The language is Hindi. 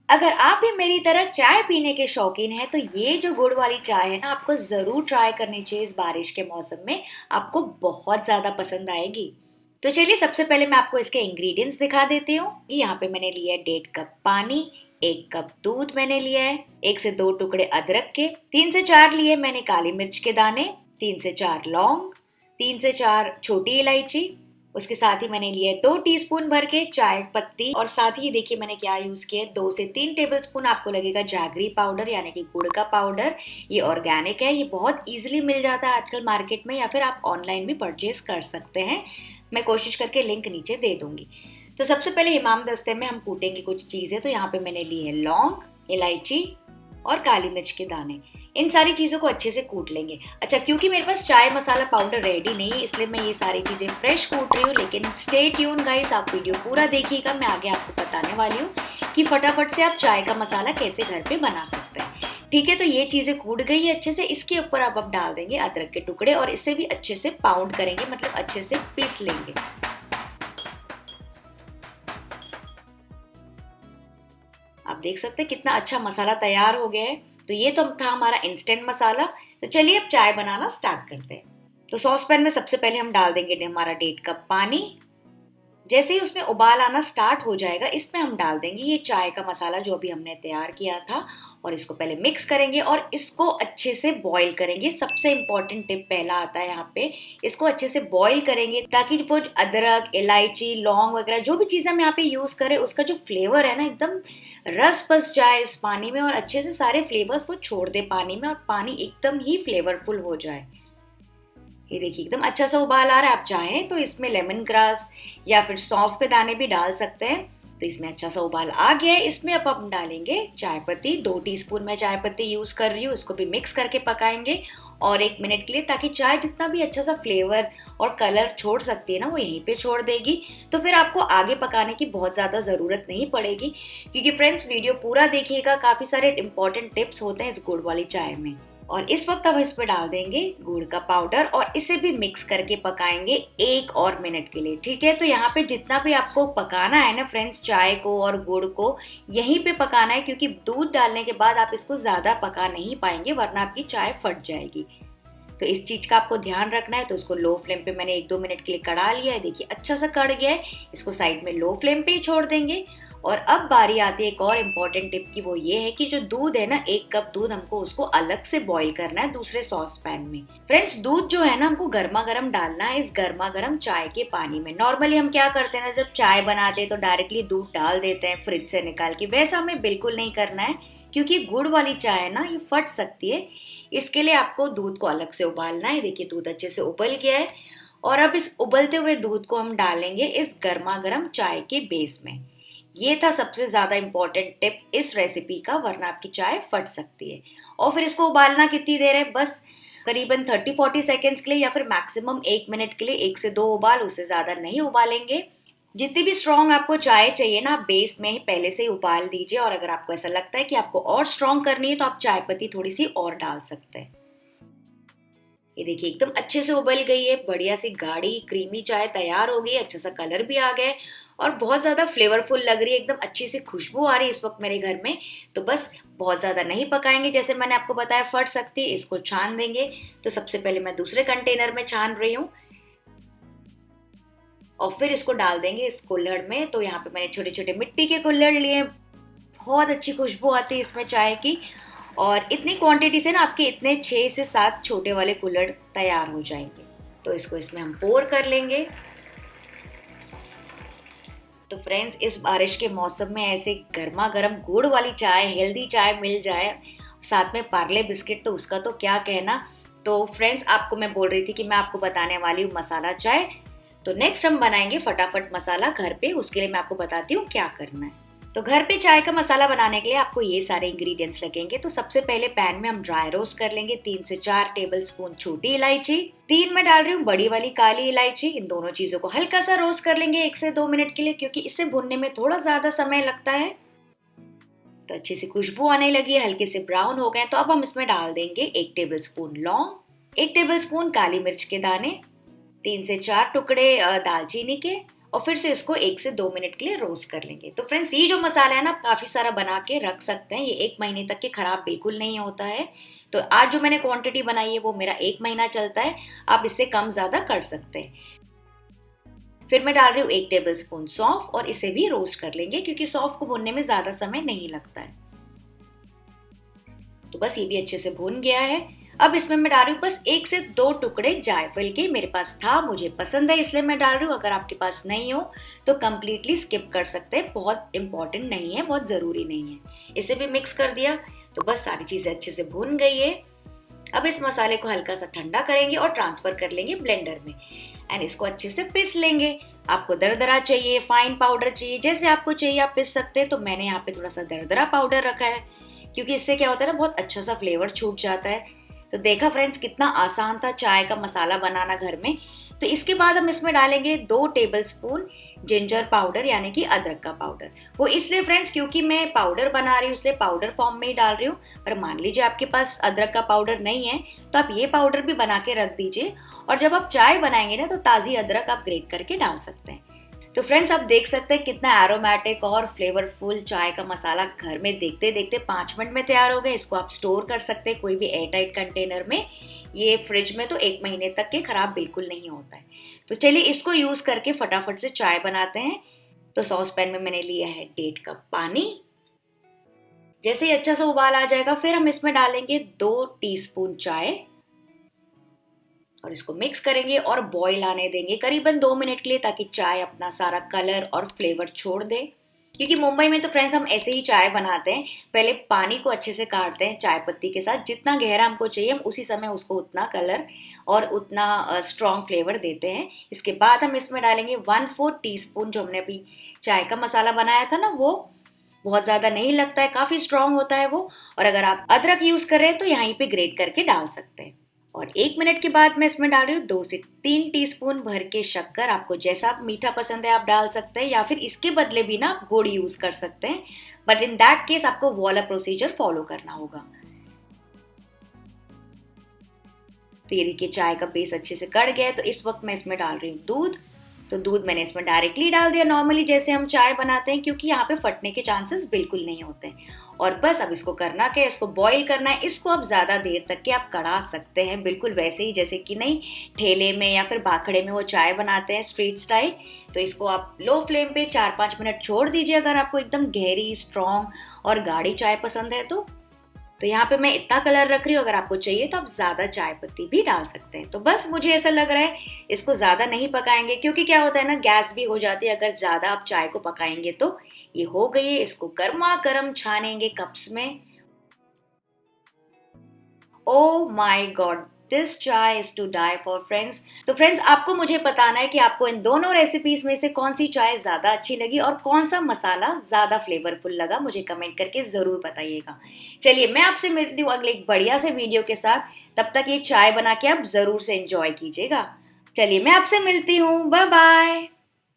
अगर आप भी मेरी तरह चाय पीने के शौकीन हैं तो ये जो गुड़ वाली चाय है ना आपको ज़रूर ट्राई करनी चाहिए इस बारिश के मौसम में। आपको बहुत ज़्यादा पसंद आएगी। तो चलिए सबसे पहले मैं आपको इसके इंग्रेडिएंट्स दिखा देती हूँ। यहाँ पे मैंने लिया है 1.5 कप पानी, 1 कप दूध मैंने लिया है, 1 से 2 टुकड़े अदरक के, 3 से 4 लिए मैंने काली मिर्च के दाने, 3 से 4 लौंग, 3 से 4 छोटी इलायची। उसके साथ ही मैंने लिए 2 टीस्पून भर के चाय पत्ती और साथ ही देखिए मैंने क्या यूज़ किया है 2 से 3 टेबलस्पून आपको लगेगा जैगरी पाउडर यानी कि गुड़ का पाउडर। ये ऑर्गेनिक है, ये बहुत ईजिली मिल जाता है आजकल मार्केट में या फिर आप ऑनलाइन भी परचेज कर सकते हैं। मैं कोशिश करके लिंक नीचे दे दूंगी। तो सबसे पहले इमाम दस्ते में हम कूटेंगे कुछ चीज़ें। तो यहाँ पे मैंने ली है लौंग, इलायची और काली मिर्च के दाने। इन सारी चीज़ों को अच्छे से कूट लेंगे। अच्छा, क्योंकि मेरे पास चाय मसाला पाउडर रेडी नहीं है इसलिए मैं ये सारी चीज़ें फ्रेश कूट रही हूँ, लेकिन स्टे ट्यून गाइस, आप वीडियो पूरा देखिएगा। मैं आगे आपको बताने वाली हूँ कि फटाफट से आप चाय का मसाला कैसे घर पे बना सकते हैं। ठीक है, तो ये चीज़ें कूट गई है अच्छे से। इसके ऊपर आप अब डाल देंगे अदरक के टुकड़े और इसे भी अच्छे से पाउंड करेंगे, मतलब अच्छे से पीस लेंगे। आप देख सकते हैं कितना अच्छा मसाला तैयार हो गया है। तो ये तो था हमारा इंस्टेंट मसाला। तो चलिए अब चाय बनाना स्टार्ट करते हैं। तो सॉस पैन में सबसे पहले हम डाल देंगे हमारा 1.5 कप पानी। जैसे ही उसमें उबाल आना स्टार्ट हो जाएगा इसमें हम डाल देंगे ये चाय का मसाला जो अभी हमने तैयार किया था और इसको पहले मिक्स करेंगे और इसको अच्छे से बॉईल करेंगे। सबसे इम्पोर्टेंट टिप पहला आता है यहाँ पे, इसको अच्छे से बॉईल करेंगे ताकि वो अदरक, इलायची, लौंग वगैरह जो भी चीज़ हम यहाँ पे यूज़ करें उसका जो फ्लेवर है ना एकदम रस बस जाए इस पानी में और अच्छे से सारे फ्लेवर्स वो छोड़ दे पानी में और पानी एकदम ही फ्लेवरफुल हो जाए। ये देखिए एकदम अच्छा सा उबाल आ रहा है। आप चाहें तो इसमें लेमन ग्रास या फिर सौंफ के दाने भी डाल सकते हैं। तो इसमें अच्छा सा उबाल आ गया है। इसमें अब हम डालेंगे चाय पत्ती। 2 टीस्पून मैं चाय पत्ती यूज कर रही हूँ। इसको भी मिक्स करके पकाएंगे और 1 मिनट के लिए, ताकि चाय जितना भी अच्छा सा फ्लेवर और कलर छोड़ सकती है ना वो यहीं पे छोड़ देगी। तो फिर आपको आगे पकाने की बहुत ज़्यादा ज़रूरत नहीं पड़ेगी, क्योंकि फ्रेंड्स वीडियो पूरा देखिएगा, काफ़ी सारे इंपॉर्टेंट टिप्स होते हैं इस गुड़ वाली चाय में। और इस वक्त हम इसमें डाल देंगे गुड़ का पाउडर और इसे भी मिक्स करके पकाएंगे 1 और मिनट के लिए। ठीक है, तो यहाँ पे जितना भी आपको पकाना है ना फ्रेंड्स, चाय को और गुड़ को यहीं पे पकाना है, क्योंकि दूध डालने के बाद आप इसको ज़्यादा पका नहीं पाएंगे वरना आपकी चाय फट जाएगी। तो इस चीज़ का आपको ध्यान रखना है। तो इसको लो फ्लेम पे मैंने 1-2 मिनट के लिए कढ़ा लिया है। देखिए अच्छा सा कढ़ गया है। इसको साइड में लो फ्लेम पे ही छोड़ देंगे। और अब बारी आती है एक और इम्पॉर्टेंट टिप की, वो ये है कि जो दूध है ना, 1 कप दूध हमको उसको अलग से बॉईल करना है दूसरे सॉस पैन में। फ्रेंड्स दूध जो है ना हमको गर्मा गर्म डालना है इस गर्मा गर्म चाय के पानी में। नॉर्मली हम क्या करते हैं ना, जब चाय बनाते हैं तो डायरेक्टली दूध डाल देते हैं फ्रिज से निकाल के। वैसा हमें बिल्कुल नहीं करना है, क्योंकि गुड़ वाली चाय है ना ये फट सकती है। इसके लिए आपको दूध को अलग से उबालना है। देखिए दूध अच्छे से उबल गया है और अब इस उबलते हुए दूध को हम डालेंगे इस गर्मा गर्म चाय के बेस में। ये था सबसे ज्यादा इंपॉर्टेंट टिप इस रेसिपी का, वरना आपकी चाय फट सकती है। और फिर इसको उबालना कितनी देर है, बस करीबन 30-40 सेकेंड्स के लिए या फिर मैक्सिमम 1 मिनट के लिए। 1 से 2 उबाल, उससे ज्यादा नहीं उबालेंगे। जितनी भी स्ट्रॉन्ग आपको चाय चाहिए ना, आप बेस में ही पहले से ही उबाल दीजिए। और अगर आपको ऐसा लगता है कि आपको और स्ट्रॉन्ग करनी है तो आप चाय पत्ती थोड़ी सी और डाल सकते हैं। ये देखिए एकदम अच्छे से उबल गई है, बढ़िया सी गाढ़ी क्रीमी चाय तैयार हो गई है। अच्छा सा कलर भी आ गया है और बहुत ज़्यादा फ्लेवरफुल लग रही है, एकदम अच्छी सी खुशबू आ रही है इस वक्त मेरे घर में। तो बस बहुत ज़्यादा नहीं पकाएंगे, जैसे मैंने आपको बताया फट सकती है। इसको छान देंगे। तो सबसे पहले मैं दूसरे कंटेनर में छान रही हूँ और फिर इसको डाल देंगे इस कुल्हड़ में। तो यहाँ पे मैंने छोटे छोटे मिट्टी के कुल्हड़ लिए। बहुत अच्छी खुशबू आती है इसमें चाय की। और इतनी क्वांटिटी से ना आपके इतने 6 से 7 छोटे वाले कुल्हड़ तैयार हो जाएंगे। तो इसको इसमें हम पोर कर लेंगे। तो फ्रेंड्स इस बारिश के मौसम में ऐसे गर्मा गर्म गुड़ वाली चाय, हेल्दी चाय मिल जाए, साथ में पार्ले बिस्किट, तो उसका तो क्या कहना। तो फ्रेंड्स आपको मैं बोल रही थी कि मैं आपको बताने वाली हूँ मसाला चाय। तो नेक्स्ट हम बनाएंगे फटाफट मसाला घर पे। उसके लिए मैं आपको बताती हूँ क्या करना है। तो घर पे चाय का मसाला बनाने के लिए आपको ये सारे इंग्रेडिएंट्स लगेंगे। तो सबसे पहले पैन में हम ड्राई रोस्ट कर लेंगे 3 से 4 टेबल स्पून छोटी इलायची, 3 में डाल रही हूँ बड़ी वाली काली इलायची। इन दोनों चीजों को हल्का सा रोस्ट कर लेंगे 1 से 2 मिनट के लिए, क्योंकि इसे भुनने में थोड़ा ज्यादा समय लगता है। तो अच्छी सी खुशबू आने लगी है, हल्के से ब्राउन हो गए। तो अब हम इसमें डाल देंगे 1 टेबल स्पून लौंग, 1 टेबल स्पून काली मिर्च के दाने, 3 से 4 टुकड़े दालचीनी के और फिर से इसको 1 से 2 मिनट के लिए रोस्ट कर लेंगे। तो फ्रेंड्स ये जो मसाला है ना, काफ़ी सारा बना के रख सकते हैं, ये 1 महीने तक के खराब बिल्कुल नहीं होता है। तो आज जो मैंने क्वांटिटी बनाई है वो मेरा 1 महीना चलता है, आप इससे कम ज़्यादा कर सकते हैं। फिर मैं डाल रही हूँ 1 टेबल स्पून सौंफ और इसे भी रोस्ट कर लेंगे क्योंकि सौंफ को भूनने में ज़्यादा समय नहीं लगता है। तो बस ये भी अच्छे से भून गया है। अब इसमें मैं डाल रही हूँ बस 1 से 2 टुकड़े जायफल के, मेरे पास था, मुझे पसंद है इसलिए मैं डाल रही हूँ। अगर आपके पास नहीं हो तो कम्प्लीटली स्किप कर सकते हैं, बहुत इंपॉर्टेंट नहीं है, बहुत ज़रूरी नहीं है। इसे भी मिक्स कर दिया। तो बस सारी चीज़ें अच्छे से भून गई है। अब इस मसाले को हल्का सा ठंडा करेंगे और ट्रांसफर कर लेंगे ब्लेंडर में एंड इसको अच्छे से पीस लेंगे। आपको दरदरा चाहिए, फाइन पाउडर चाहिए, जैसे आपको चाहिए आप पीस सकते हैं। तो मैंने यहाँ पे थोड़ा सा दरदरा पाउडर रखा है क्योंकि इससे क्या होता है ना, बहुत अच्छा सा फ्लेवर छूट जाता है। तो देखा फ्रेंड्स कितना आसान था चाय का मसाला बनाना घर में। तो इसके बाद हम इसमें डालेंगे 2 टेबल स्पून जिंजर पाउडर यानी कि अदरक का पाउडर। वो इसलिए फ्रेंड्स क्योंकि मैं पाउडर बना रही हूँ इसलिए पाउडर फॉर्म में ही डाल रही हूँ। पर मान लीजिए आपके पास अदरक का पाउडर नहीं है तो आप ये पाउडर भी बना के रख दीजिए और जब आप चाय बनाएंगे ना तो ताज़ी अदरक आप ग्रेट करके डाल सकते हैं। तो फ्रेंड्स आप देख सकते हैं कितना एरोमेटिक और फ्लेवरफुल चाय का मसाला घर में देखते देखते 5 मिनट में तैयार हो गया। इसको आप स्टोर कर सकते हैं कोई भी एयरटाइट कंटेनर में। ये फ्रिज में तो 1 महीने तक के खराब बिल्कुल नहीं होता है। तो चलिए इसको यूज करके फटाफट से चाय बनाते हैं। तो सॉस पैन में मैंने लिया है 1.5 कप पानी। जैसे ही अच्छा सा उबाल आ जाएगा फिर हम इसमें डालेंगे 2 टीस्पून चाय और इसको मिक्स करेंगे और बॉईल आने देंगे करीबन 2 मिनट के लिए ताकि चाय अपना सारा कलर और फ्लेवर छोड़ दे। क्योंकि मुंबई में तो फ्रेंड्स हम ऐसे ही चाय बनाते हैं, पहले पानी को अच्छे से काटते हैं चाय पत्ती के साथ, जितना गहरा हमको चाहिए हम उसी समय उसको उतना कलर और उतना स्ट्रॉन्ग फ्लेवर देते हैं। इसके बाद हम इसमें डालेंगे 1/4 टीस्पून जो हमने अभी चाय का मसाला बनाया था ना, वो बहुत ज़्यादा नहीं लगता है, काफ़ी स्ट्रॉन्ग होता है वो। और अगर आप अदरक यूज़ कर रहे हैं तो यहीं पे ग्रेट करके डाल सकते हैं। और 1 मिनट के बाद मैं इसमें डाल रही हूँ 2 से 3 टीस्पून भर के शक्कर। आपको जैसा मीठा पसंद है आप डाल सकते हैं या फिर इसके बदले भी ना आप गुड़ यूज़ कर सकते हैं, बट इन दैट केस आपको वो वाला प्रोसीजर फॉलो करना होगा। तो ये देखिए चाय का बेस अच्छे से कढ़ गया है। तो इस वक्त मैं इसमें डाल रही हूँ दूध। तो दूध मैंने इसमें डायरेक्टली डाल दिया नॉर्मली जैसे हम चाय बनाते हैं, क्योंकि यहाँ पे फटने के चांसेस बिल्कुल नहीं होते हैं। और बस अब इसको करना क्या है, इसको बॉईल करना है। इसको आप ज़्यादा देर तक के आप कढ़ा सकते हैं, बिल्कुल वैसे ही जैसे कि नहीं ठेले में या फिर बाखड़े में वो चाय बनाते हैं स्ट्रीट स्टाइल। तो इसको आप लो फ्लेम पे 4-5 मिनट छोड़ दीजिए अगर आपको एकदम गहरी, स्ट्रॉन्ग और गाढ़ी चाय पसंद है तो। यहाँ पे मैं इतना कलर रख रही हूँ, अगर आपको चाहिए तो आप ज़्यादा चाय पत्ती भी डाल सकते हैं। तो बस मुझे ऐसा लग रहा है इसको ज़्यादा नहीं पकाएंगे, क्योंकि क्या होता है ना, गैस भी हो जाती है अगर ज़्यादा आप चाय को पकाएंगे तो। ये हो गई है, इसको गर्मा गर्म छानेंगे कप्स में। Oh my god, this chai is to die for friends. तो फ्रेंड्स आपको मुझे बताना है कि आपको इन दोनों रेसिपीज में से कौन सी चाय ज़्यादा अच्छी लगी और कौन सा मसाला ज़्यादा फ्लेवरफुल लगा, मुझे कमेंट करके ज़रूर बताइएगा। चलिए मैं आपसे मिलती हूँ अगले एक बढ़िया से वीडियो के साथ। तब तक ये चाय बना के आप ज़रूर से एंजॉय कीजिएगा। चलिए मैं आपसे मिलती हूँ, बाय बाय।